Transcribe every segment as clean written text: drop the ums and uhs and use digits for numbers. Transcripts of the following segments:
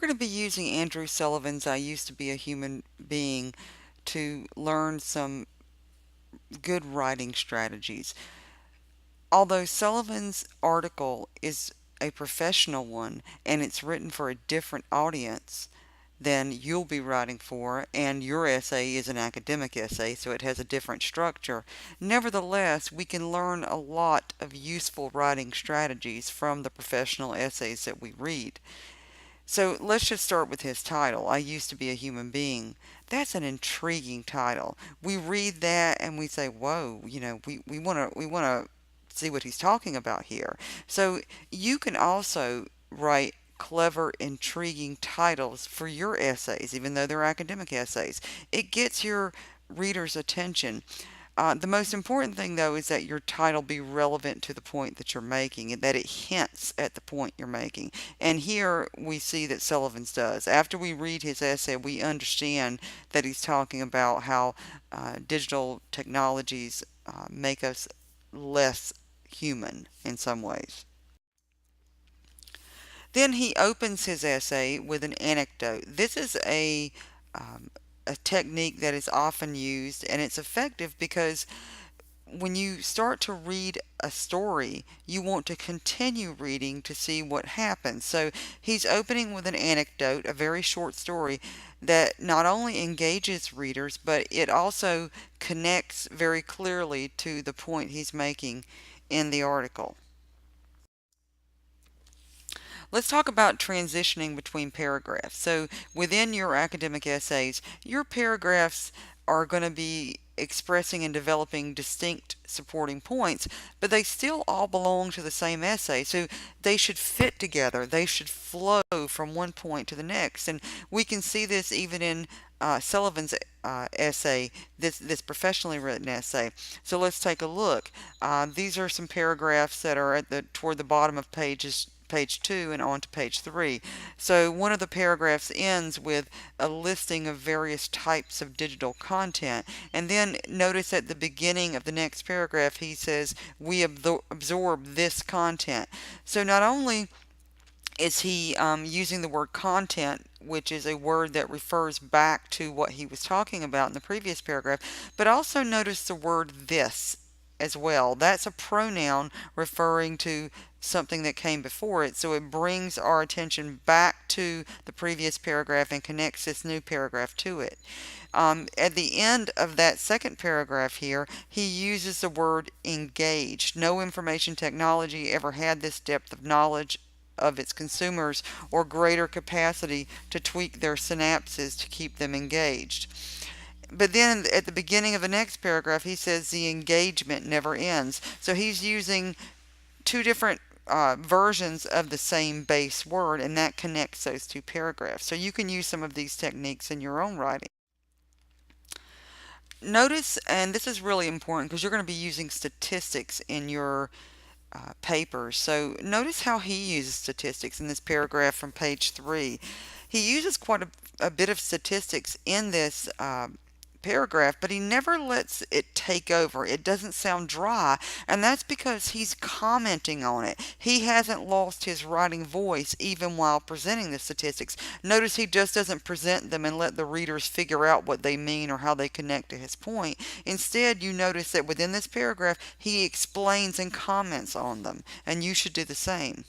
going to be using Andrew Sullivan's I Used to Be a Human Being to learn some good writing strategies. Although Sullivan's article is a professional one and it's written for a different audience than you'll be writing for, and your essay is an academic essay, so it has a different structure. Nevertheless, we can learn a lot of useful writing strategies from the professional essays that we read. So let's just start with his title, I Used to Be a Human Being. That's an intriguing title. We read that and we say, whoa, we want to see what he's talking about here. So you can also write clever, intriguing titles for your essays, even though they're academic essays. It gets your reader's attention. The most important thing, though, is that your title be relevant to the point that you're making and that it hints at the point you're making. And here we see that Sullivan's does. After we read his essay, we understand that he's talking about how digital technologies make us less human in some ways. Then he opens his essay with an anecdote. This is a technique that is often used, and it's effective because when you start to read a story, you want to continue reading to see what happens. So he's opening with an anecdote, a very short story that not only engages readers, but it also connects very clearly to the point he's making in the article. Let's talk about transitioning between paragraphs. So, within your academic essays, your paragraphs are going to be expressing and developing distinct supporting points, but they still all belong to the same essay. So they should fit together. They should flow from one point to the next. And we can see this even in Sullivan's essay, this professionally written essay. So let's take a look. These are some paragraphs that are at the toward the bottom of page 2 and on to page 3. So one of the paragraphs ends with a listing of various types of digital content. And then notice at the beginning of the next paragraph, he says, we absorb this content. So not only is he using the word content, which is a word that refers back to what he was talking about in the previous paragraph, but also notice the word this as well. That's a pronoun referring to something that came before it, so it brings our attention back to the previous paragraph and connects this new paragraph to it. At the end of that second paragraph here, he uses the word engaged. No information technology ever had this depth of knowledge of its consumers or greater capacity to tweak their synapses to keep them engaged. But then at the beginning of the next paragraph, he says the engagement never ends. So he's using two different versions of the same base word, and that connects those two paragraphs. So you can use some of these techniques in your own writing. Notice, and this is really important because you're going to be using statistics in your papers. So notice how he uses statistics in this paragraph from page 3. He uses quite a bit of statistics in this paragraph, but he never lets it take over. It doesn't sound dry, and that's because he's commenting on it. He hasn't lost his writing voice even while presenting the statistics. Notice he just doesn't present them and let the readers figure out what they mean or how they connect to his point. Instead, you notice that within this paragraph, he explains and comments on them, and you should do the same.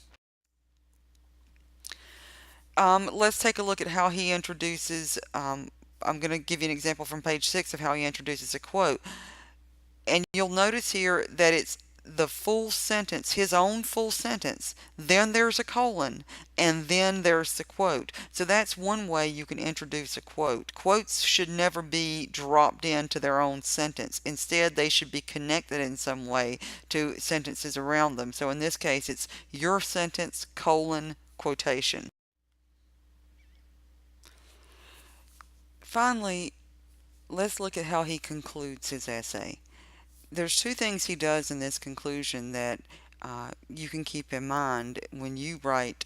Let's take a look at how he introduces I'm going to give you an example from page 6 of how he introduces a quote. And you'll notice here that it's the full sentence, his own full sentence. Then there's a colon, and then there's the quote. So that's one way you can introduce a quote. Quotes should never be dropped into their own sentence. Instead, they should be connected in some way to sentences around them. So in this case, it's your sentence, colon, quotation. Finally, let's look at how he concludes his essay. There's two things he does in this conclusion that you can keep in mind when you write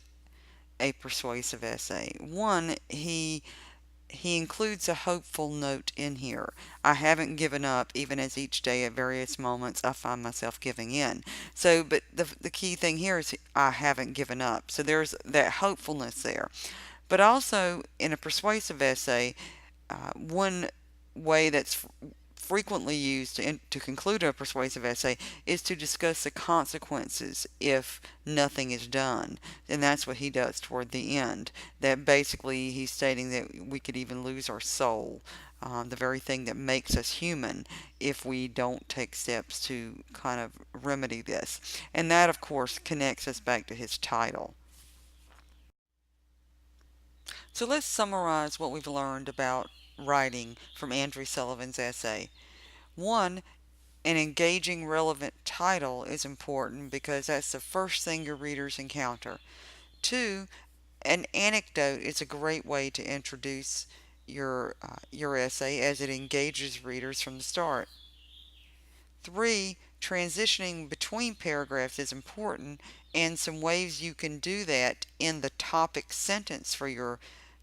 a persuasive essay. One, he includes a hopeful note in here. I haven't given up, even as each day at various moments I find myself giving in. So, but the key thing here is I haven't given up. So there's that hopefulness there. But also, in a persuasive essay, one way that's frequently used to conclude a persuasive essay is to discuss the consequences if nothing is done. And that's what he does toward the end. That basically he's stating that we could even lose our soul, the very thing that makes us human, if we don't take steps to kind of remedy this. And that, of course, connects us back to his title. So let's summarize what we've learned about writing from Andrew Sullivan's essay. One, an engaging, relevant title is important because that's the first thing your readers encounter. Two, an anecdote is a great way to introduce your essay as it engages readers from the start. Three, transitioning between paragraphs is important, and some ways you can do that in the topic sentence for your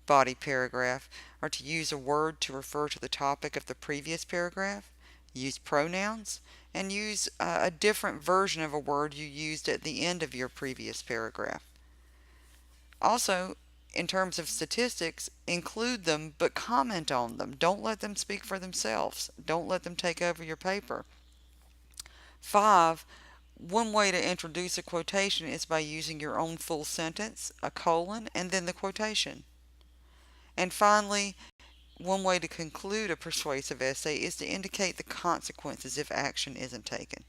body paragraph are to use a word to refer to the topic of the previous paragraph, use pronouns, and use a different version of a word you used at the end of your previous paragraph. Also, in terms of statistics, include them but comment on them. Don't let them speak for themselves. Don't let them take over your paper. 5. One way to introduce a quotation is by using your own full sentence, a colon, and then the quotation. And finally, one way to conclude a persuasive essay is to indicate the consequences if action isn't taken.